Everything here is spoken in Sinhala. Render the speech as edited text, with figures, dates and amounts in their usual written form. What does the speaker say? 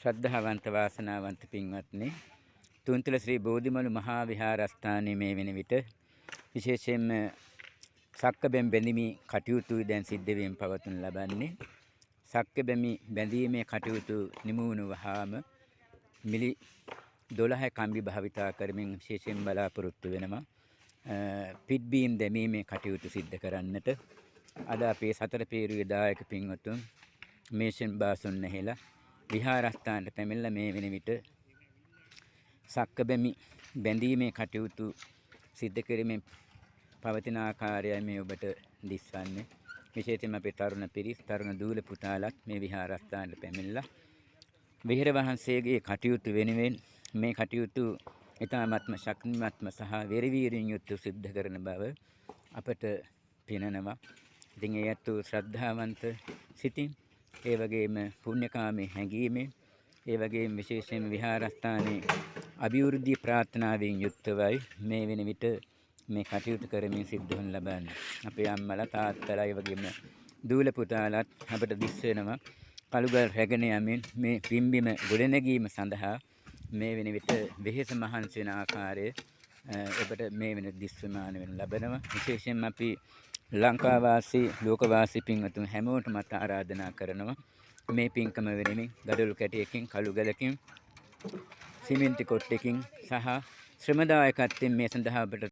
ශ්‍රද්ධාවන්ත වාසනාවන්ත පින්වත්නි, තුන්තුල ශ්‍රී බෝධිමළු මහා විහාරස්ථානයේ මේ වෙන විට විශේෂයෙන්ම සක්කබැම් බැඳීමේ කටයුතු දැන් සිද්ධ වීම පවත්වනු ලබන්නේ. සක්කබැමි බැඳීමේ කටයුතු නිම වුණු වහාම මිලි 12 කම්බි භාවිතා කරමින් විශේෂයෙන් බලාපොරොත්තු වෙනවා පිට බීම් දැමීමේ කටයුතු සිද්ධ කරන්නට. අද අපේ සතර පේරුවේ දායක පින්වතුන් මේෂන් බාසුන් නැහිලා විහාරස්ථානට පැමිණලා මේ වෙන විට සක්කබැමි බැඳීමේ කටයුතු සිද්ධ කිරීමෙන් පවතින ආකාරයයි මේ ඔබට දිස්වන්නේ. විශේෂයෙන්ම අපේ තරුණ පිරිස්, තරුණ දූල පුතාලත් මේ විහාරස්ථානට පැමිණලා විහෙර වහන්සේගේ කටයුතු වෙනුවෙන් මේ කටයුතු ඉතාමත්ම ශක්තිමත්ම සහ වෙරවීරියෙන් යුතුව සිද්ධ කරන බව අපට පෙනෙනවා. ඉතින් ඒ අතු ශ්‍රද්ධාවන්ත සිතින්, ඒ වගේම පුණ්‍යකාමී හැඟීමෙන්, ඒ වගේම විශේෂයෙන් විහාරස්ථානයේ අභිවෘද්ධි ප්‍රාර්ථනාවෙන් යුක්තවයි මේ වෙන විට මේ කටයුතු කරමින් සිද්ධ වන ලබන්නේ. අපේ අම්මලා තාත්තලා ඒ වගේම දූල පුතාලත් අපට දිස් වෙනවා කළුගල් රැගෙන යමින් මේ පිම්බිම ගොඩනැගීම සඳහා මේ වෙන විට වෙහෙස මහන්සි වෙන ආකාරය ඔබට මේ වෙන දිස්වමාන වෙන ලබනවා. විශේෂයෙන්ම අපි ලංකාවාසී ලෝකවාසී පින්වතුන් හැමෝටම ආරාධනා කරනවා මේ පින්කම වෙනුවෙන් ගඩොල් කැටයකින්, කළු ගලකින්, සිමෙන්ති කොට්ටකින් සහ ශ්‍රම දායකත්වයෙන් මේ සඳහා අපට